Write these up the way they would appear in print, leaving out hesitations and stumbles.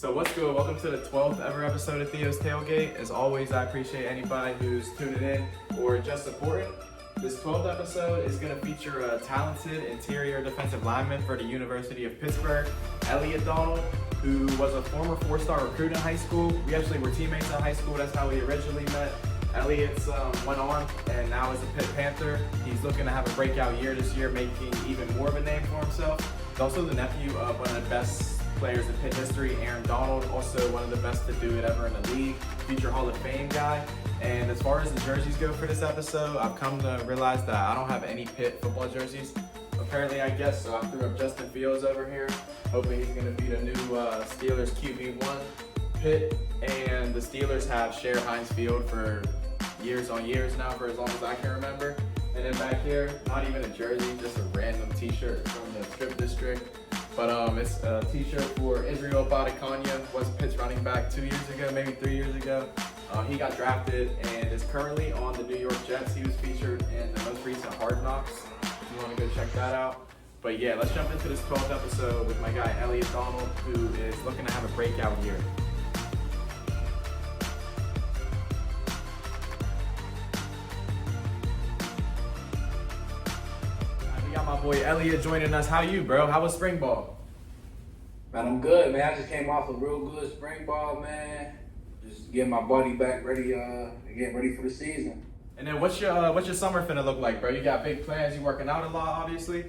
So what's good? Welcome to the 12th ever episode of Theo's Tailgate. As always, I appreciate anybody who's tuning in or just supporting. This 12th episode is going to feature a talented interior defensive lineman for the University of Pittsburgh, Elliot Donald, who was a former four-star recruit in high school. We actually were teammates in high school. That's how we originally met. Elliot's went on and now is a Pitt Panther. He's looking to have a breakout year this year, making even more of a name for himself. He's also the nephew of one of the best players in Pitt history, Elliot Donald, also one of the best to do it ever in the league, future Hall of Fame guy. And as far as the jerseys go for this episode, I've come to realize that I don't have any Pitt football jerseys. Apparently, I guess, so I threw up Justin Fields over here, hoping he's going to be the new Steelers QB1. Pitt and the Steelers have shared Heinz Field for years on years now, for as long as I can remember. And then back here, not even a jersey, just a random t-shirt from the Strip District. But it's a t-shirt for Israel Badekania, was Pitt's running back 2 years ago, maybe 3 years ago. He got drafted and is currently on the New York Jets. He was featured in the most recent Hard Knocks, if you want to go check that out. But yeah, let's jump into this 12th episode with my guy Elliot Donald, who is looking to have a breakout year. We got my boy Elliot joining us. How you, bro? How was spring ball? Man, I'm good, man. I just came off a real good spring ball, man. Just getting my body back ready, getting ready for the season. And then what's your summer finna look like, bro? You got big plans. You working out a lot, obviously.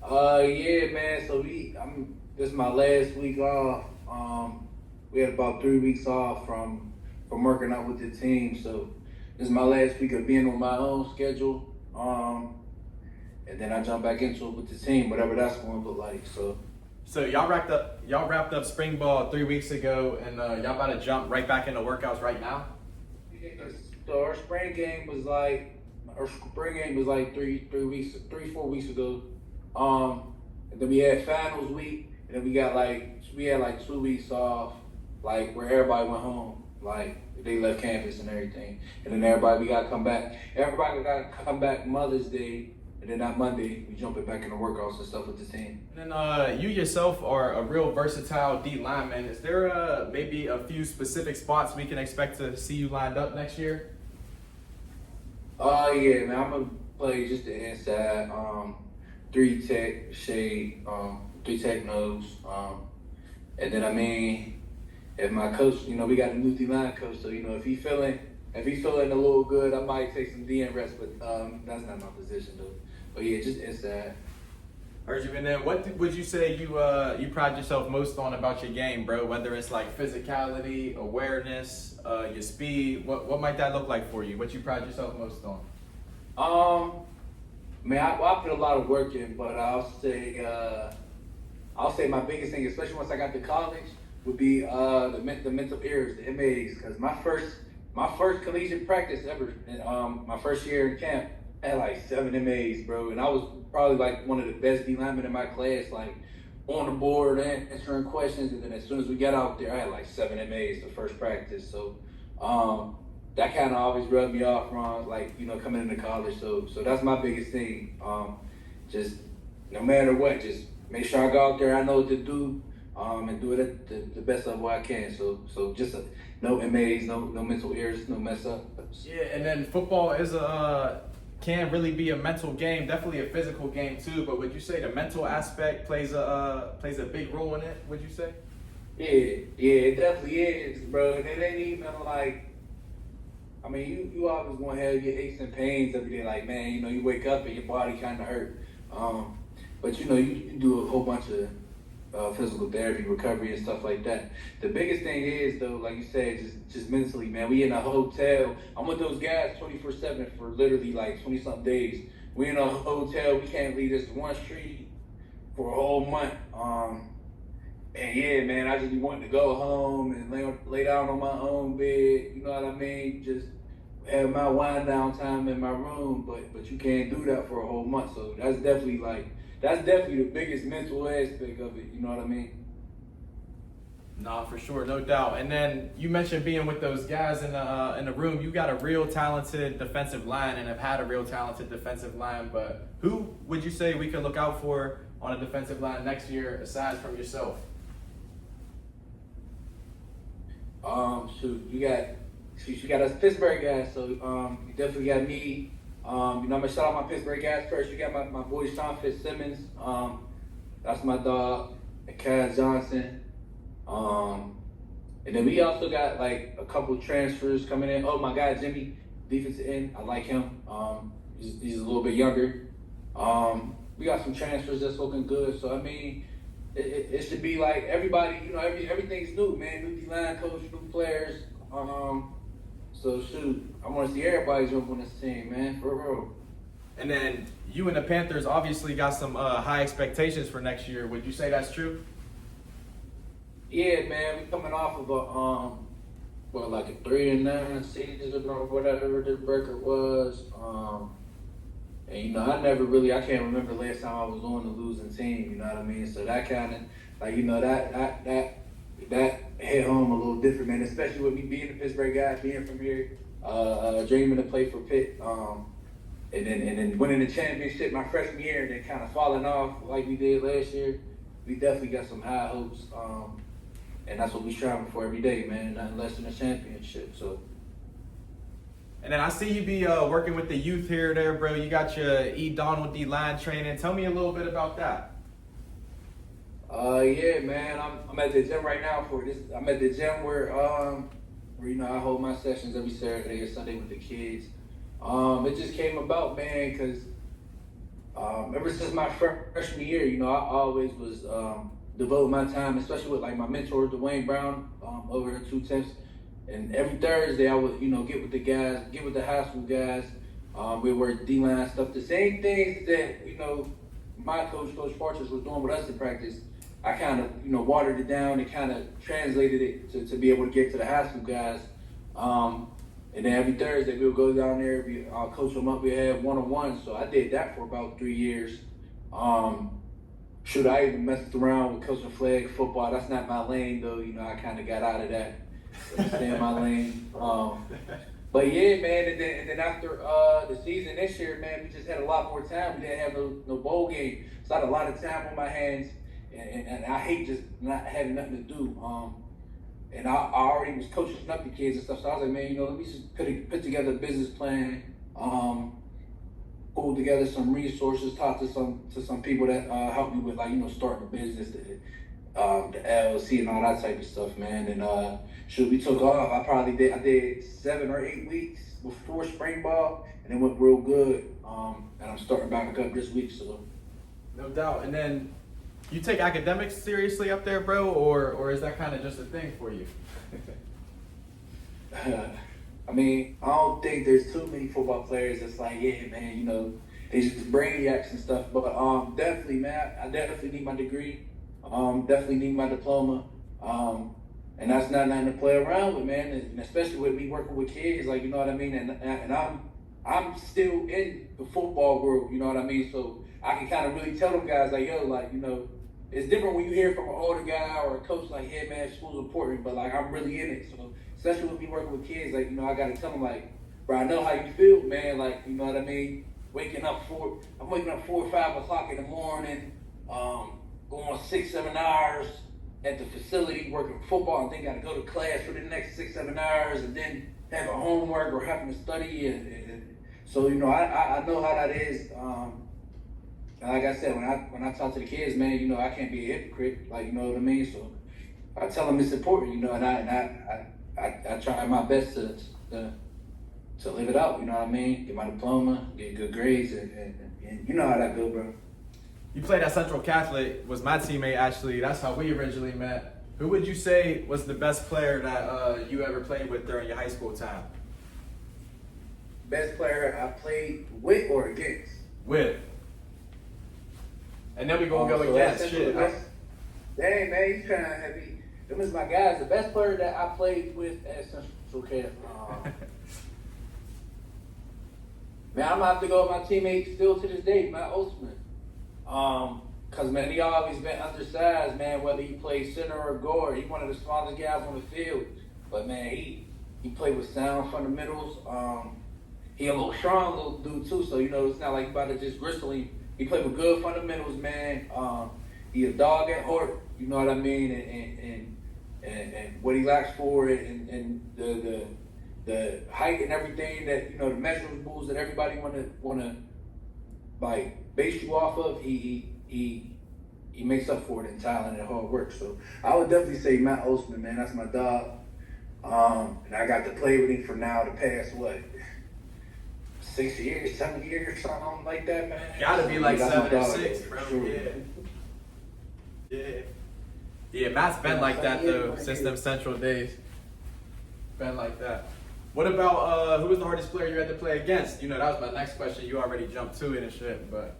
Yeah, man. So this is my last week off. We had about 3 weeks off from working out with the team. So this is my last week of being on my own schedule. And then I jump back into it with the team, whatever that's going to look like. So y'all wrapped up spring ball 3 weeks ago, and y'all about to jump right back into workouts right now. So our spring game was like 4 weeks ago. And then we had finals week, and then we had like 2 weeks off, like where everybody went home, like they left campus and everything. And then we got to come back. Everybody got to come back Mother's Day. And then that Monday, we jumping back into workouts and stuff with the team. And then you yourself are a real versatile D lineman. Is there maybe a few specific spots we can expect to see you lined up next year? Yeah, man, I'm gonna play just the inside, 3 tech shade, 3 tech nose, and then if my coach, we got a new D line coach, so if he's feeling a little good, I might take some DN reps, but that's not my position though. But yeah, just inside. Heard you. And then what would you say you pride yourself most on about your game, bro? Whether it's like physicality, awareness, your speed, what might that look like for you? What you pride yourself most on? Man, I put a lot of work in, but I'll say my biggest thing, especially once I got to college, would be the mental errors, the MAs, because my first collegiate practice ever, my first year in camp, I had like 7 MAs, bro, and I was probably like one of the best D linemen in my class, like on the board and answering questions. And then as soon as we got out there, I had like 7 MAs the first practice. So that kind of always rubbed me off wrong, like coming into college. So that's my biggest thing. Just no matter what, just make sure I go out there, I know what to do, and do it at the best of what I can. So just no MAs, no mental errors, no mess ups. Yeah, and then football is can really be a mental game, definitely a physical game too. But would you say the mental aspect plays a big role in it? Would you say? Yeah, it definitely is, bro. And it ain't even like, you always gonna have your aches and pains every day. Like, man, you wake up and your body kind of hurt. But you do a whole bunch of physical therapy, recovery, and stuff like that. The biggest thing is, though, like you said, just mentally, man. We in a hotel. I'm with those guys 24/7 for literally like 20-something days. We in a hotel. We can't leave this one street for a whole month. And yeah, man, I just be wanting to go home and lay down on my own bed. You know what I mean? Just have my wind down time in my room. But you can't do that for a whole month. So that's definitely the biggest mental aspect of it, you know what I mean? Nah, for sure, no doubt. And then you mentioned being with those guys in the room. You got a real talented defensive line and have had a real talented defensive line, but who would you say we could look out for on a defensive line next year aside from yourself? You got us Pittsburgh guys, so you definitely got me. I'm gonna shout out my Pittsburgh guys first. You got my boy Sean Fitzsimmons. That's my dog, Kaz Johnson. And then we also got like a couple transfers coming in. Oh, my guy Jimmy, defensive end. I like him. He's a little bit younger. We got some transfers that's looking good. So I mean, it should be like everybody. Everything's new, man. New D-line coach, new players. So shoot, I want to see everybody jump on this team, man, for real. And then you and the Panthers obviously got some high expectations for next year. Would you say that's true? Yeah, man, we coming off of like a 3-9 season or whatever this record was. And I can't remember the last time I was on a losing team. You know what I mean? So that kind of that hit home a little different, man. Especially with me being a Pittsburgh guy, being from here, dreaming to play for Pitt, and then winning the championship my freshman year, and then kind of falling off like we did last year. We definitely got some high hopes. And that's what we striving for every day, man. Nothing less than a championship. So. And then I see you be working with the youth here or there, bro. You got your E. Donald D-line training. Tell me a little bit about that. Yeah, man. I'm at the gym right now for this. I'm at the gym where I hold my sessions every Saturday or Sunday with the kids. It just came about, man, because ever since my freshman year, I always was devote my time, especially with like my mentor Dwayne Brown over at 210. And every Thursday I would, get with the guys, get with the high school guys. We work D-line stuff, the same things that my coach Partridge was doing with us in practice. I kind of watered it down and kind of translated it to be able to get to the high school guys. And then every Thursday we'll go down there, I'll coach them up. We have one-on-one. So I did that for about 3 years. Shoot, I even messed around with coaching flag football. That's not my lane, though. I kind of got out of that. So stay in my lane. But yeah, man. And then after the season this year, man, we just had a lot more time. We didn't have no bowl game, so I had a lot of time on my hands, and I hate just not having nothing to do. And I already was coaching up the kids and stuff. So I was like, man, let me just put together a business plan. Pulled together some resources, talked to some people that helped me with starting a business, the LLC and all that type of stuff, man. And we took off. I did 7 or 8 weeks before spring ball, and it went real good. And I'm starting back up this week, so. No doubt. And then you take academics seriously up there, bro, or is that kind of just a thing for you? I mean, I don't think there's too many football players that's like, yeah, man, they just brainiacs and stuff. But definitely, man, I definitely need my degree. Definitely need my diploma. And that's not nothing to play around with, man. And especially with me working with kids, like, you know what I mean? And I'm still in the football world, you know what I mean? So I can kind of really tell them guys, like, yo, like, it's different when you hear from an older guy or a coach like, hey, man, school's important, but, like, I'm really in it. So especially with me working with kids, like, I got to tell them, like, bro, I know how you feel, man. Like, you know what I mean? I'm waking up 4 or 5 o'clock in the morning, going 6-7 hours at the facility working football, and then got to go to class for the next 6-7 hours, and then having homework or having to study. And so, I know how that is. Like I said, when I talk to the kids, man, I can't be a hypocrite, like, you know what I mean? So I tell them it's important, and I try my best to live it out, you know what I mean? Get my diploma, get good grades, and you know how that go, bro. You played at Central Catholic, was my teammate actually. That's how we originally met. Who would you say was the best player that you ever played with during your high school time? Best player I played with or against? With. And then we gonna go against. Shit. Dang, man, you trying to have me. Them is my guys. The best player that I played with at Central Catholic. Man, I'm gonna have to go with my teammate still to this day, Matt Osman. Cause man, he always been undersized, man, whether he plays center or guard. He one of the smallest guys on the field. But man, he played with sound fundamentals. He a little strong little dude too, so it's not like you about to just gristle him. He played with good fundamentals, man. He a dog at heart, you know what I mean? And and what he lacks for it, and the height and everything that the measurables that everybody wanna like base you off of. He makes up for it in talent and hard work. So I would definitely say Matt Osman, man. That's my dog. And I got to play with him for now the past 6 years, 7 years, something like that, man. Gotta be like That's 7 my or dog, 6, for bro. sure. Yeah, Matt's been like that though since them Central days. Been like that. What about who was the hardest player you had to play against? That was my next question. You already jumped to it and shit, but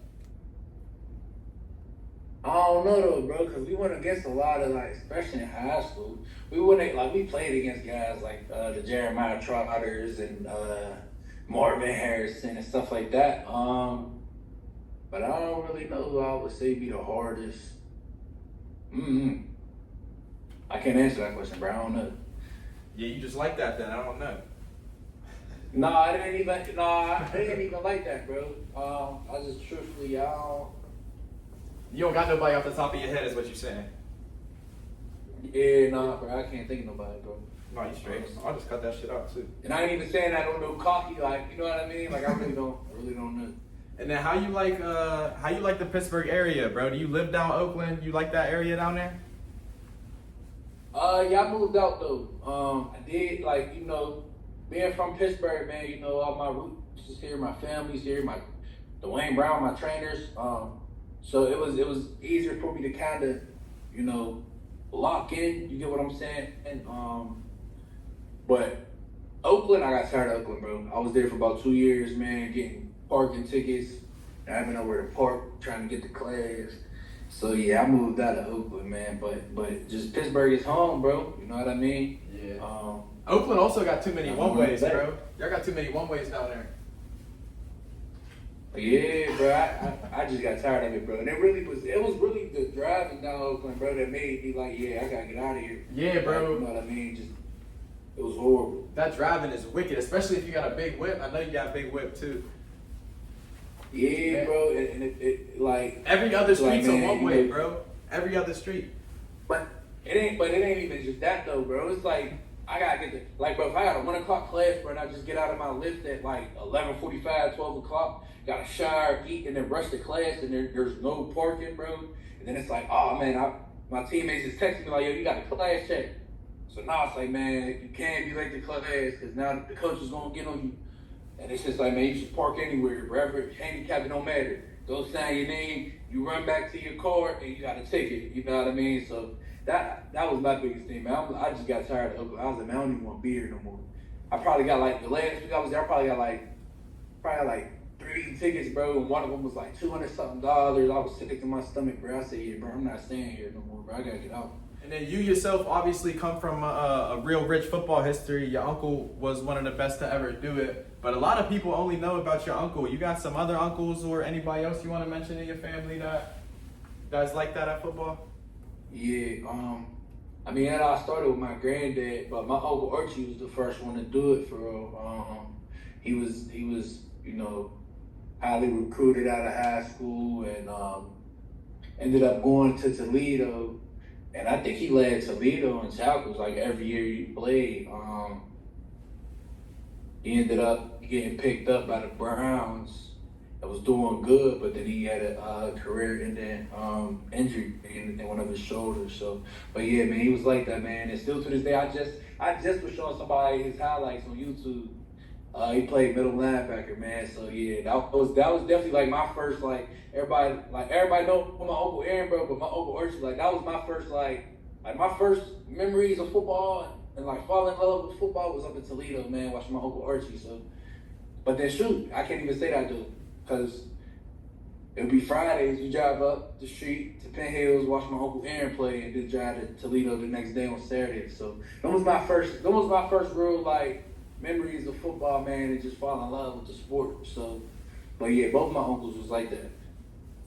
I don't know though, bro, because we went against a lot of especially in high school, we played against guys like the Jeremiah Trotters and Marvin Harrison and stuff like that. But I don't really know who I would say be the hardest. I can't answer that question, bro. I don't know. yeah, you just like that then. I don't know. I didn't even like that, bro. I just truthfully, I don't. You don't got nobody off the top of your head, is what you're saying. Yeah, bro. I can't think of nobody, bro. No, you straight. I'll just cut that shit out too. And I ain't even saying I don't know cocky, you know what I mean? I really don't know. And then how you like the Pittsburgh area, bro? Do you live down Oakland? You like that area down there? Yeah, I moved out though. I did being from Pittsburgh, man. All my roots is here, my family's here, my Dwayne Brown, my trainers. So it was easier for me to kind of, lock in. You get what I'm saying? And but Oakland, I got tired of Oakland, bro. I was there for about 2 years, man, getting parking tickets, having nowhere to park, trying to get to class. So yeah, I moved out of Oakland, man. But just Pittsburgh is home, bro. You know what I mean? Yeah. Oakland also got too many one ways, bro. Y'all got too many one ways down there. Yeah, bro. I just got tired of it, bro. And it was really the driving down Oakland, bro, that made me like, yeah, I gotta get out of here. Yeah, bro. You know what I mean? It was horrible. That driving is wicked, especially if you got a big whip. I know you got a big whip too. Yeah, man. Bro. And it every other street's a one way, bro. Every other street. But it ain't even just that though, bro. It's I gotta get bro, if I got a 1 o'clock class, bro, and I just get out of my lift at 11:45, 12 o'clock, gotta shower, eat, and then rush to class, and there's no parking, bro. And then it's oh man, my teammates just texting me yo, you got a class check. So now it's man, you can't be late to class, because now the coach is gonna get on you. And it's just man, you just park anywhere, wherever, handicap, it don't matter. Go sign your name, you run back to your car, and you got a ticket, you know what I mean? So that was my biggest thing, man. I just got tired of Oakland. I was man, I don't even want to be here no more. I probably got the last week I was there, I probably got 3 tickets, bro, and one of them was $200-something. I was sick to my stomach, bro. I said, yeah, bro, I'm not staying here no more, bro. I gotta get out. And then you yourself obviously come from a real rich football history. Your uncle was one of the best to ever do it. But a lot of people only know about your uncle. You got some other uncles or anybody else you want to mention in your family that guys like that at football? Yeah, I mean, I started with my granddad, but my uncle Archie was the first one to do it for real. He was, highly recruited out of high school and ended up going to Toledo. And I think he led Toledo in tackles every year he played. He ended up getting picked up by the Browns. That was doing good, but then he had a career-ending injury in one of his shoulders. So, but yeah, man, he was like that, man. And still to this day, I just was showing somebody his highlights on YouTube. He played middle linebacker, man. So yeah, that was definitely my first everybody know my Uncle Aaron, bro, but my Uncle Archie that was my first my first memories of football and falling in love with football was up in Toledo, man, watching my Uncle Archie. So, but then shoot, I can't even say that though, because it would be Fridays, we drive up the street to Penn Hills, watch my Uncle Aaron play, and then drive to Toledo the next day on Saturday. So that was my first real memories of football, man, and just fall in love with the sport. So, but yeah, both of my uncles was like that,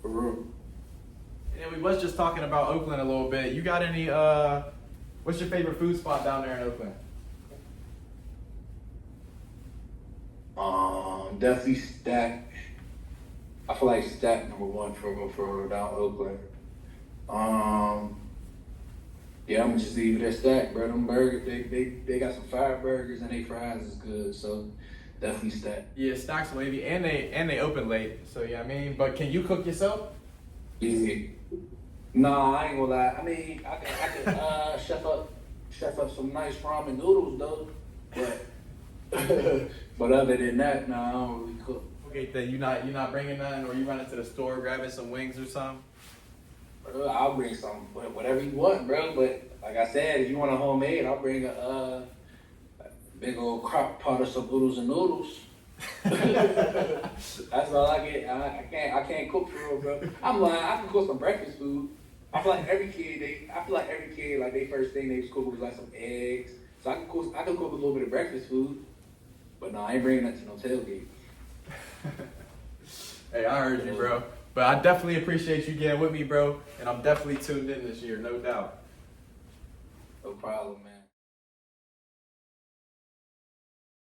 for real. And we was just talking about Oakland a little bit. You got any, what's your favorite food spot down there in Oakland? Definitely Stack. I feel like Stack #1 for down Oakland. Yeah, I'm gonna just leave it at that, bro. Them burgers, they got some fire burgers and they fries is good, so definitely stack. Yeah, stacks wavy, and they open late. So yeah, I mean, but can you cook yourself? Easy. Nah, I ain't gonna lie. I mean, I can chef up some nice ramen noodles though, but but other than that, nah, I don't really cook. Okay, then you're not bringing nothing, or you running to the store grabbing some wings or something. Bro, I'll bring some, whatever you want, bro. But like I said, if you want a homemade, I'll bring a big old crock pot of some oodles and noodles. That's all I get. I can't cook for real, bro. I'm lying. I can cook some breakfast food. I feel like every kid, like they first thing they was cooking was like some eggs. So I can cook a little bit of breakfast food. But no, I ain't bringing that to no tailgate. Hey, I heard you, bro. But I definitely appreciate you getting with me, bro. And I'm definitely tuned in this year, no doubt. No problem, man.